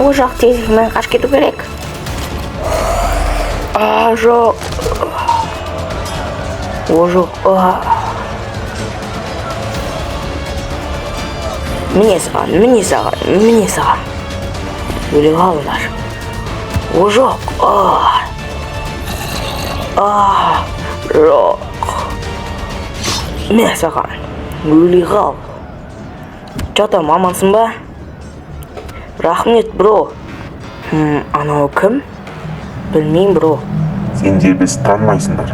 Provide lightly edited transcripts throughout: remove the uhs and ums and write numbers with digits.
Жоқ, тезірмен қаш кету керек. Жоқ. Жоқ. Міне саған. Өле қалыңдар. Жоқ. Жоқ. Міне саған. Өле қал. Жатам, амансың ба? Рахмет, бро. Анау кім? Білмейм, бро. Сендер біз танымайсыңдар.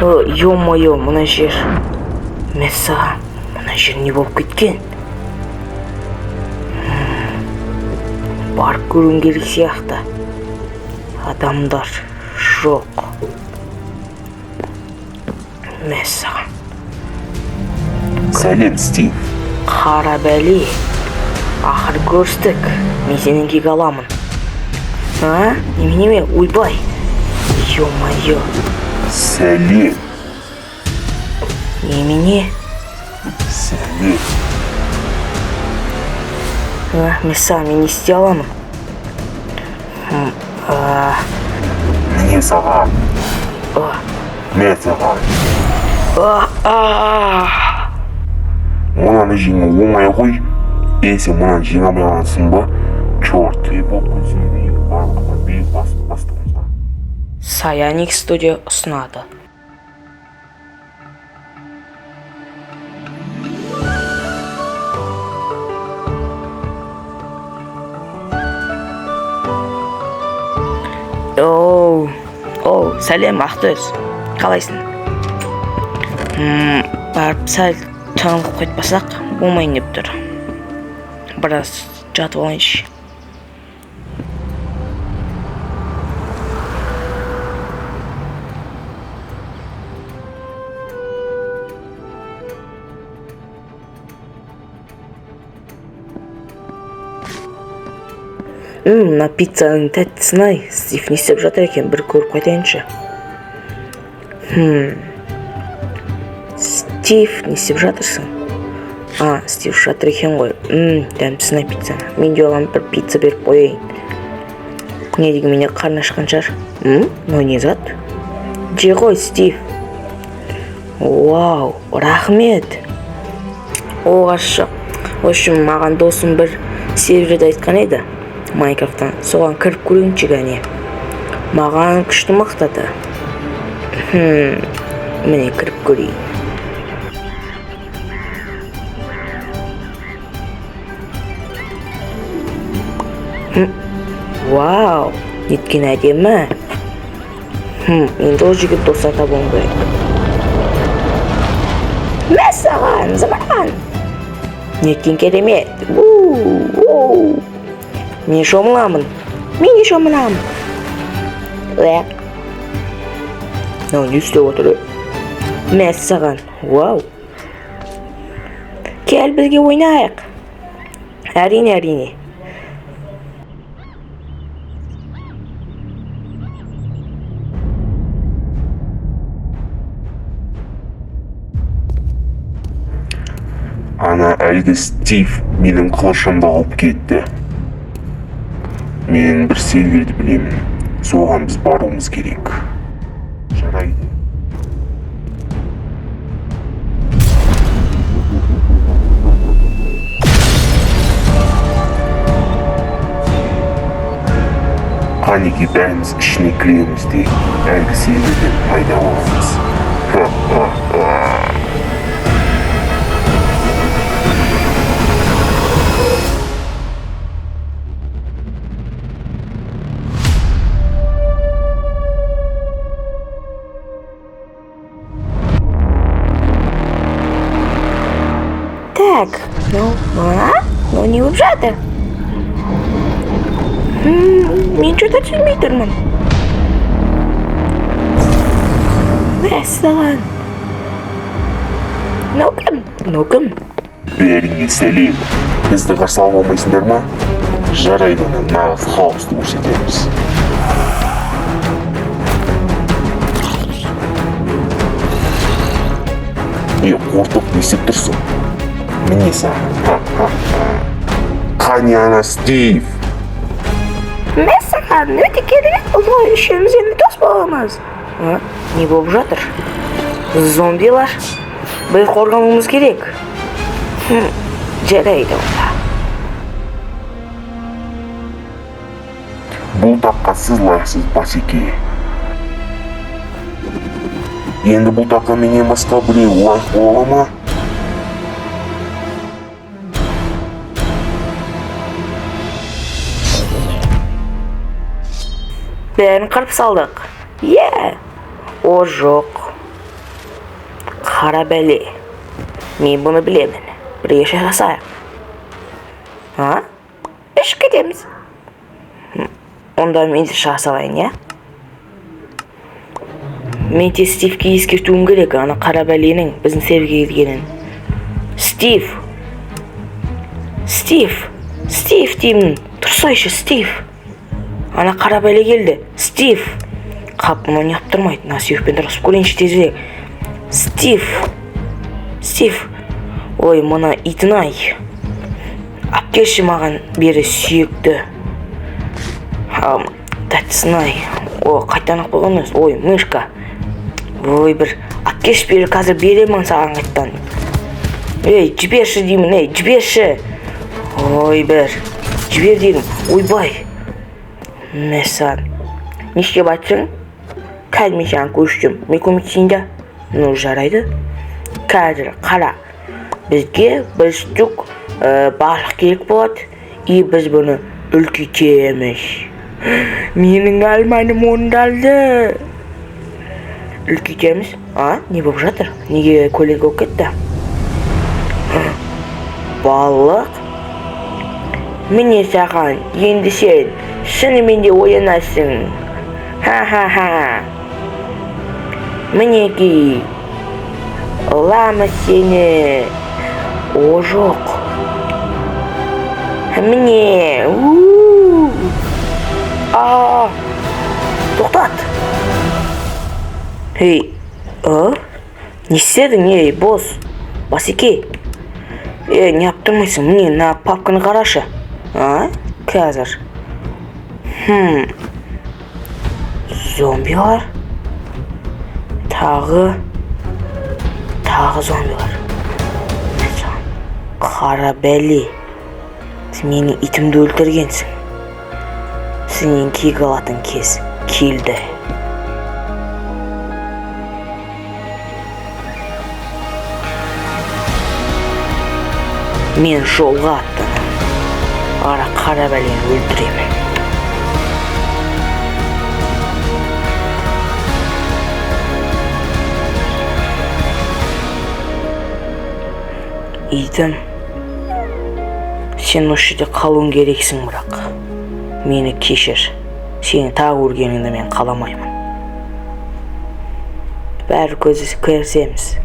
Ё-моё, мына жер. Мәссаған, мына жер не болып кеткен? Барып көруім керек сияқты. Адамдар жоқ. Мәссаған. Сәлем, Стив. Қара бәле. Ақыр көрістік. Мен сенен кек аламын. Неменеме? Ойбай. Ё-моё. Сәлем. Немене? Сәлем. Мен саған не істей аламын? Міне саған. Мен саған. Мынаны жеңу оңай ғой. Сен мынаны жеңе алмай қаласың ба? Чорт, болып көзіңе барлығына бейік бастығымызға. Саяник студия ұсынады. Сәлем, Ақтөс. Қалайсың? Барып сәл таңылып қайтпасақ, болмайын деп тұр. Біраз жатып алайыншы. Мына пиццаның тәттісін ай, Стив не істеп жатыр екен, бір көріп қайтайыншы. Стив, не істеп жатырсың? Стив жатыр екен ғой. Дәмсіз ай пиццаны. Мен де оған бір пицца беріп қойайын. Не деген менде қарны ашқан шығар. Мынау не зат? Же ғой, Стив. Вау, рахмет. Ғашық. Общем, маған досым бір серверді айтқан еді. Майнкрафттан. Соған кіріп көрейінші ғане. Маған күшті мақтады. Міне кіріп көрейін. Вау, неткен әдемі. Енді ол жігіт достар табуым керек. Мәссаған, зымыран. Неткен керемет. Мен шомыламын. Не істеп отыр? Мәссаған. Вау. Кел бізге ойнайық. Әрине. Ана әлгі Стив менің қылышымды алып кетті. Мен бір серверді білемін. Соған біз баруымыз керек. Жарайды. Қанеке бәріміз ішіне кіреміз де әлгі серверден пайда боламыз. Так, не болып жатыр? Мен что-то түсінбей тұрмын. Мәссаған. Мынау кім? Бәріңе сәлем. Бізді қарсы ала алмайсыңдар ма? Жарайды, нағыз хаосты көрсетеміз. Қортық не істеп тұрсың? Міне саған. қане ана Стив? Мен саған өте керемет болды ғой, үшеуміз енді дос боламыз. Не болып жатыр? Зомбилар? Біз қорғануымыз керек. Жарайды онда. Бұл таққа сіз лайықсыз Басеке. Енді бұл таққа менен басқа біреу лайық бола ма? Бәрін қырып салдық. О жоқ. Қара бәле. Мен бұны білемін. Бірге жасайық. Біз кетеміз. Онда мен де жасалайын, Мен те Стивке ескертуім керек, ана қара бәленің біздің серіге келгенін. Стив деймін. Тұрсайшы, Стив. Ана қара бәле келді. Стив. Қапыма не аптырмайды. Насиюхпен тұрысып көрейінші тезірек. Стив. Ой, мына итін-ай. Апкелші маған бері сүйекті. Тәттісін-ай. Қайтанақ болғаныз. Ой, мышка. Ой, бір апкелші бері қазір беремін саған қайттан. Жіберші деймін, жіберші. Ой, бір. Жібер деймін. Ойбай. Мәсан. Нешке батсың? Қазір мен саған көштім. Мен көмектесейін да? Жарайды. Қазір қара. Бізге бір штук балық керек болады. И біз бұны үлкейтеміз. Менің алманым орындалды. Үлкейтеміз. Не болып жатыр? Неге көлеңке болып кетті? Балық. Міне саған, енді сен шынымен де оянасың. Ха-ха-ха. Мінеки. Ұламыз сені. О, жоқ. Міне. Тоқтат. Не істедің, бос? Басеке. Не аптырмайсың, міне, на папканы қарашы. Қазір. Зомбилар. Тағы зомбилар. Қара бәле. Сен менің итімді өлтіргенсің. Сенен кек алатын кез келді. Мен жолға аттанам. Ара қара бәлені өлтіремін. Итім, сен осы жерде қалуың керексің, бірақ мені кешір. Сені тағы көргеніңді мен қаламаймын. Бәрі көрсеміз.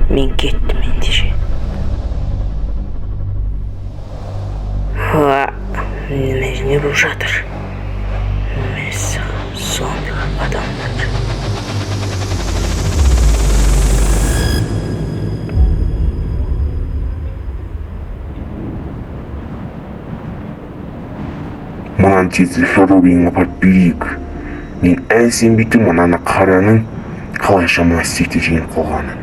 Мен кеттім ендеше. Не болып жатыр? Зомбилар, адамдар. Маған тезірек Хэллоуинге апарып берейік. Мен әлі сенбейтінмін ана қараның қалайша мына Стивті жеңіп қалғанын.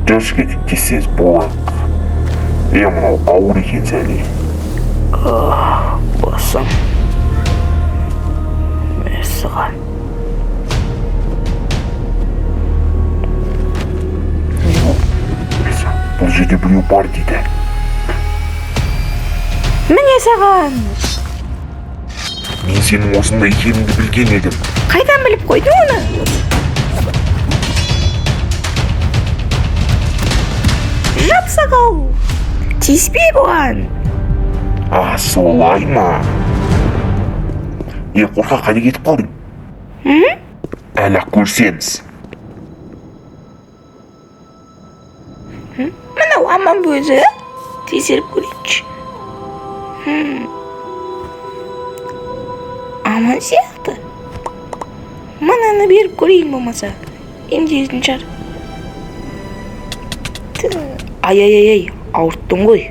Дұрыс кетсеңіз болады. Мынау ауыр екен сәле. Басым. Мәссаған. Бұл жерде біреу бар дейді. Міне саған. Мен сенің осында екеніңді білген едім. Қайдан біліп қойдың оны? Жапсағау. Тиіспей бұған. Солай ма? Қорқа қайда кетіп қалдың? Әлі көрсеміз. Мынау аман ба өзі? Тексеріп көрейікші. Аман сияқты. Мынаны беріп көрейін болмаса. Емдейтін шығар. Ай, ауырттың ғой.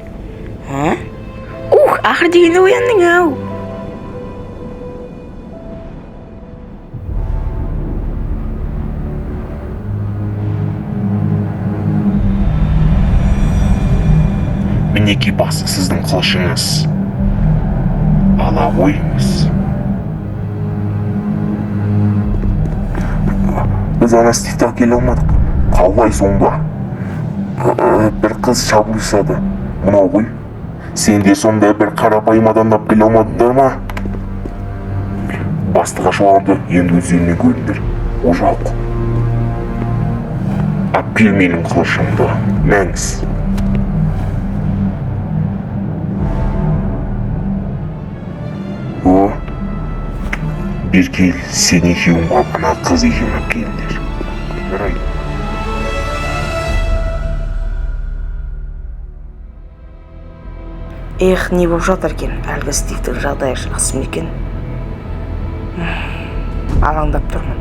Ақыр дегенде ояндың ау. Мінеки басы сіздің қылышыңыз. Ала қойыңыз. Біз ана стифті келе алмадық. Қалай сонда? Бір қыз шабылысады. Мынау ғой. Сенде сонда бір қарапайым адамдап келе алмадыңдар ма? Бастыға шуарды, енді өздерінен көріңдер. О жоқ. Аппел менің қылышымды. Мәңіз. Беркел, сен екеуің барып ана қыз екеуін алып келіңдер. Жарайды. Не болып жатыр екен? Әлгі Стивтің жағдайы жақсы ма екен? Алаңдап тұрмын.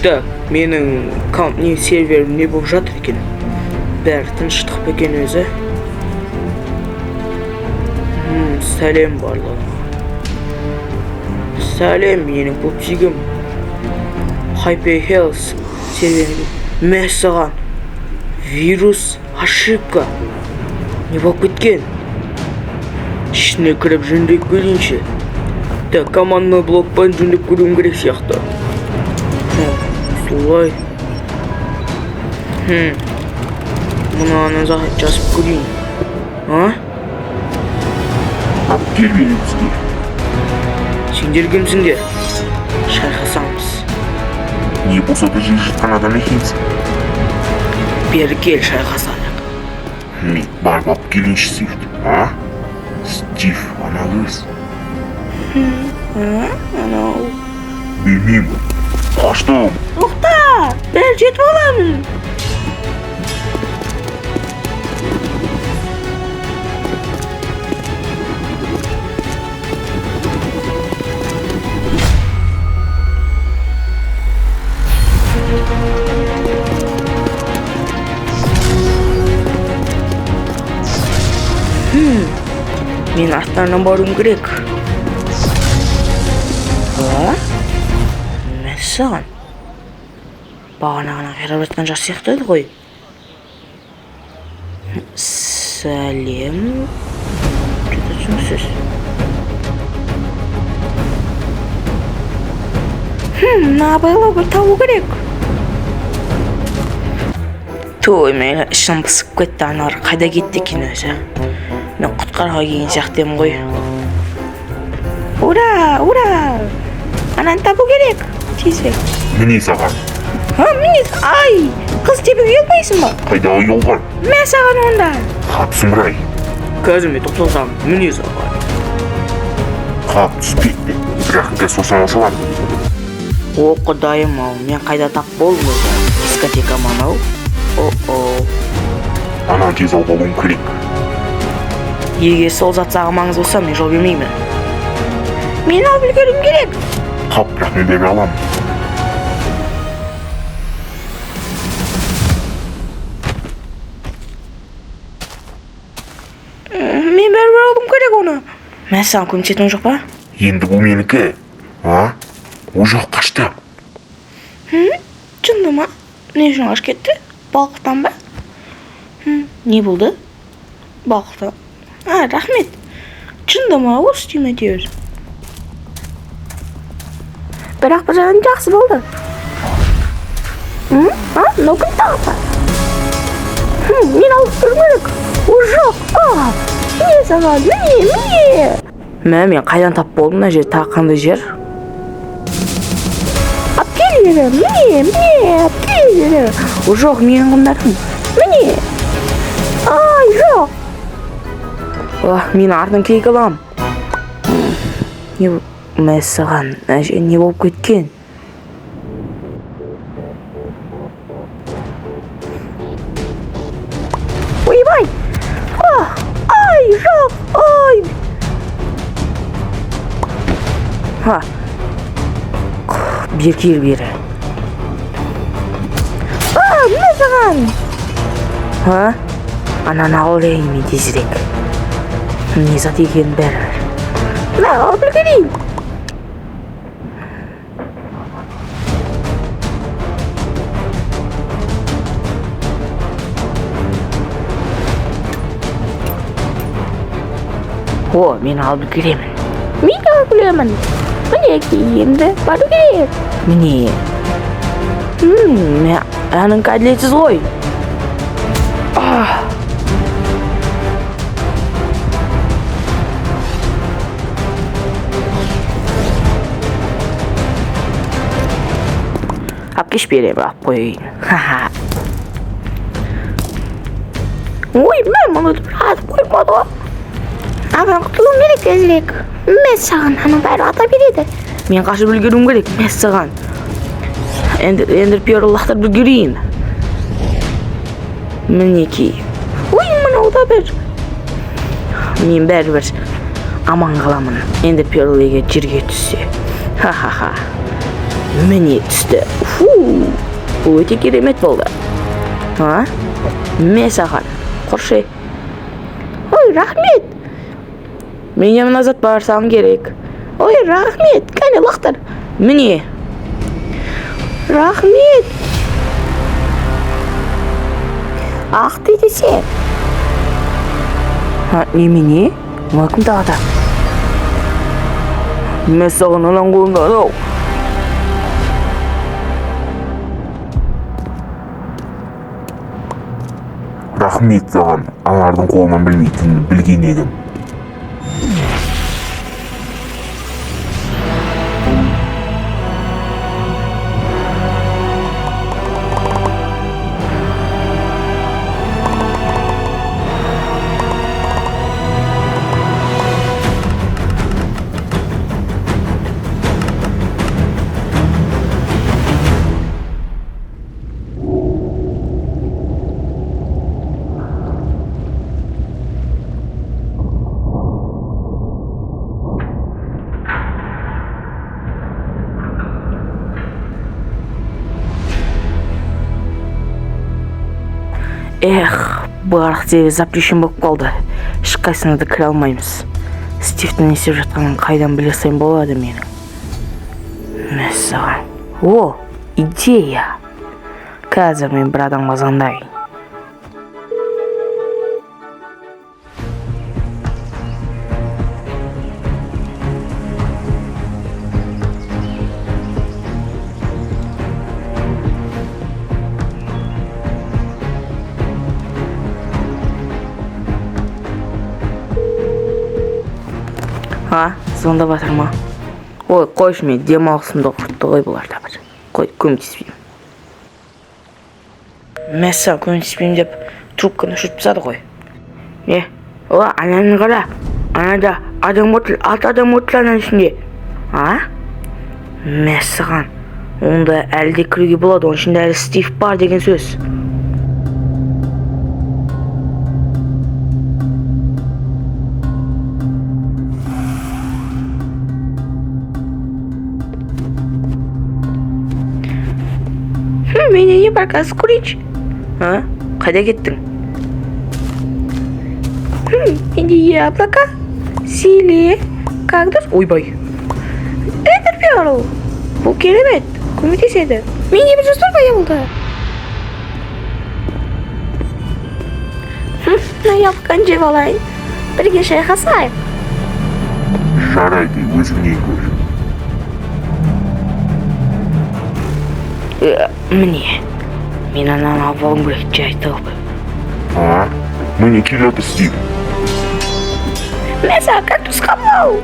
Так, менің компания серверім не болып жатыр екен? Бәрі тыныштық па екен өзі? Сәлем барлығына. Сәлем, менің көптігім. Hyperhealth серверіне. Мәссаған. Вирус, ошибка. Не болып кеткен? Ішіне кіріп жөндеп көрейінші. Так, командный блокпен жөндеп көруім керек сияқты. Солай. Мынаны жазып көрейін. Аппел меніңізге. Сендер кімсіңдер? Шайқасамыз. Не болса да жей жатқан адам екенсің. Бері кел, шайқасайық. Мен барып алып келейінші Стивті. Стив, ана қыз. Анау. Білмеймін. Аштым. Тоқта! Бәрі жетіп аламын. Мен арттарынан баруым керек. Мәссаған. Бағанағына қайрап жатқан жас сияқты еді ғой. Сәлем. Что-то түсініксіз. Абайлау бір табу керек. Той, мен ішім пысып кетті, анар қайда кетті екен өзі. Мен құтқарға келген сияқтымын ғой. Ура! Ананы табу керек. Тезірек. Міне саған. Міне, ай! Қыз тебуге ұялмайсың ба? Қайда ұялған? Мә саған онда. Қатысым рай. Қазір мен тоқталсам, міне саған. Қап түспейді. Бірақ та сосын ашылам. О, құдайым ау, мен қайда тап болдым өзі. Дискотека манау. Ана тез алып алуым керек. Егер сол зат саған маңызды болса, мен жол бермеймін. Мен алып үлгерім керек. Қап, бірақ мен бере аламын. Мен бәрібір алуым керек оны. Мен саған көмектесетінің жоқ па? Енді бұл менікі. О жоқ, қашты. Шынды ма? Не үшін қашып кетті? Балқықтан ба? Не болды? Балқықтан. Рахмет. Шынды ма? Осы түйме теуір. Бірақ бір жағын жақсы болды. Мынау күн тағы. Мен алып тұрмын керек. О жоқ. Міне саған, міне. Мен қайдан тап болдым, мына жер тағы қандай жер? Апкелері, міне, апкелері. О жоқ, менің құндарым. Міне. Ай, жоқ. Мен артын кейк алам. Мәссаған, не болып кеткен? Ойбай! Ай, жоқ! Ой! Бер кел бері. Мәссаған! Ананы алайын мен тезірек. Не зат екенін бәрібір. Алып үлгерейін. Мен алып үлгеремін. Мен алып үлгеремін. Мінеки, енді бару керек. Міне. Әнің әділетсіз ғой. Кеш берем, алып қойын. Ой, мен мұны атып қоймады ғой. Абан құтылуым керек тезірек. Мәссаған, аның бәрі ата береді. Мен қашып үлгеруім керек, мәссаған. Ендір перл лақтырып үлгерейін. Мінеки. Ой, мынау да бір. Мен бәрібір аман қаламын. Ендір перл егер жерге түссе. Ха-ха-ха. Міне түсті. Бұл өте керемет болды. Мәссаған, құршы. Ой, рахмет. Мен мына зат барсам керек. Ой, рахмет. Кәне лақтыр. Міне. Рахмет. Ақ дейді сен. Немене? Мұна кім тағада? Мәссаған, анан қолында анау. Рахмет саған, аңардың қолынан білмейтінін білген едім. Барлық тегі запрещен болып қалды. Ешқайсына да кіре алмаймыз. Стивтің не істеп жатқанын қайдан білесем болады менің. Мәссаған. Идея. Қазір мен бір адамға звондайын. Звондап жатыр ма? Ой, қойшы, мен демалысымды құртты ғой бұлар да бір. Қой, көмектеспеймін. Мәссаған, көмектеспеймін деп трубканы өшіріп тастады ғой. Ананы қара. Анада адам отыр, адам отыр ананың ішінде. Мәссаған, онда әлде кіруге болады, оның ішінде әлі Стив бар деген сөз. Мене не бар қазір көрейінші. Қайда кеттің? Менде яблоко, силе, кактус. Ойбай. Эндер перл. Бұл керемет. Көмектеседі. Менде бір жоспар пайда болды. Мына яблоканы жеп алайын. Бірге шайқасайық. Жарайды, өзіңнен көр. Міне, мен ананы алып алғым керек, жай тауып. Міне келеді Стив. Мәссаған, кактус қамау.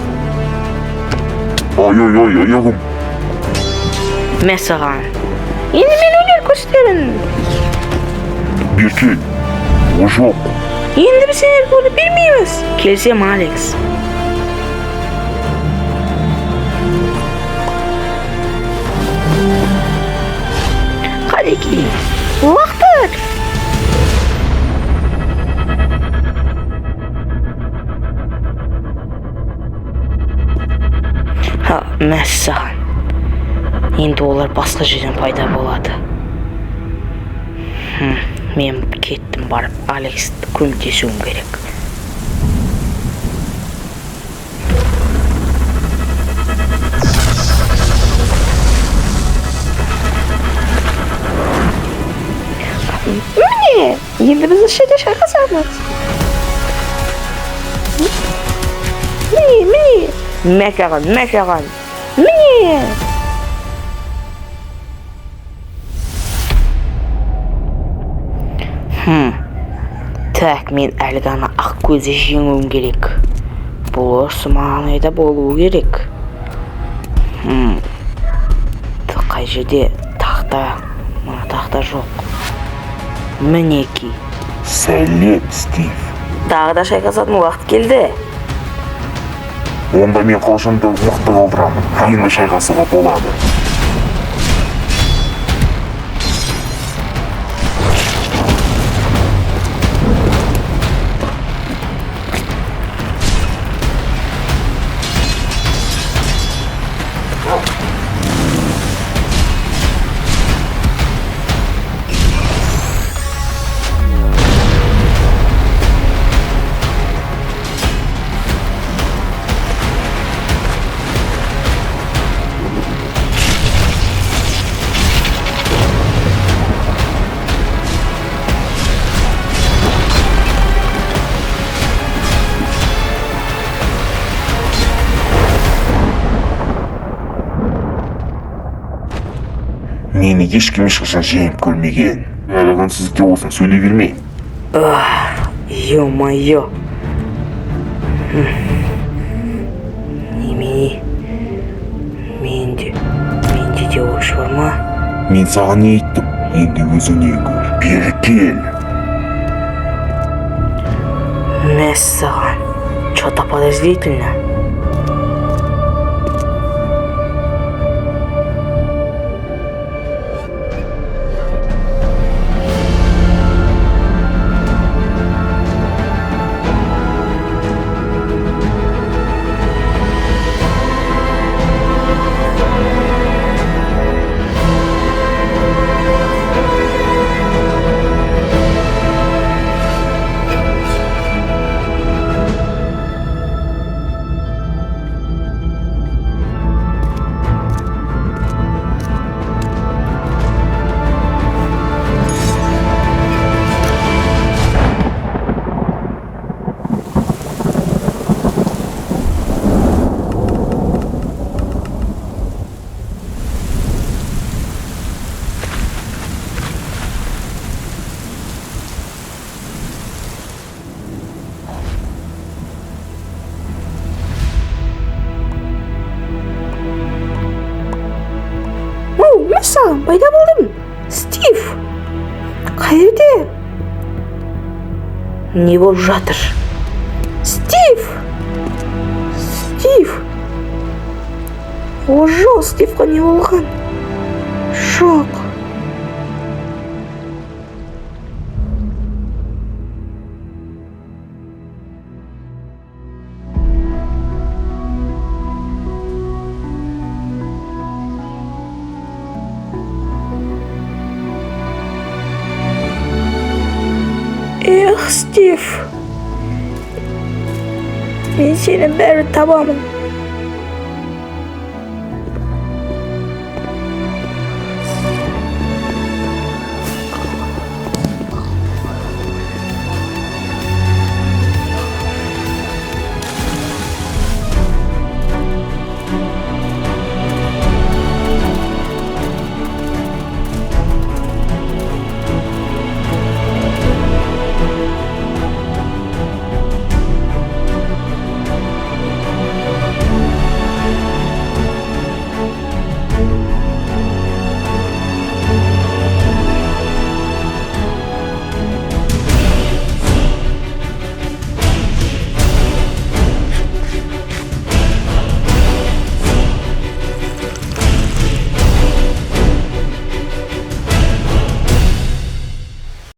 Ой, аяғым. Мәссаған, енді мен өнер көрсетемін. Беркел, о жоқ. Енді біз сендерді оны бермейміз. Келсем, Алекс. Қанекей, уақыт! Мәссаған. Енді олар басқа жерден пайда болады. Мен кеттім, барып Алексті көмектесуім керек. Міне, енді біз ішінде шайқасамыз. Міне. Мәкаған. Міне. Так, мен әлгі ана ақ көзі жеңуім керек. Бұл осы маңайда болуы керек. Қай жерде тақта, мына тақта жоқ. Мінеки. Сәлем, Стив. Тағы да шайқасатын уақыт келді. Онда мен қылышымды мықты қалдырамын. Енді шайқасуға болады. Мені ешкім ешқашан жеңіп көрмеген. Әлі үнсіздікте болсын, сөйлей бермей. Ё-моё. Немене? Менде де ой бар ма? Мен саған не айттым? Енді өзіңе көр. Бері кел. Мәссаған. Чё-то подозрительно. Мәссаған, пайда болдым. Стив, қайда? Не болып жатыр? Стив! О, жоқ, Стивқа не болған? Жоқ. Стив, мен сені бәрі табамын.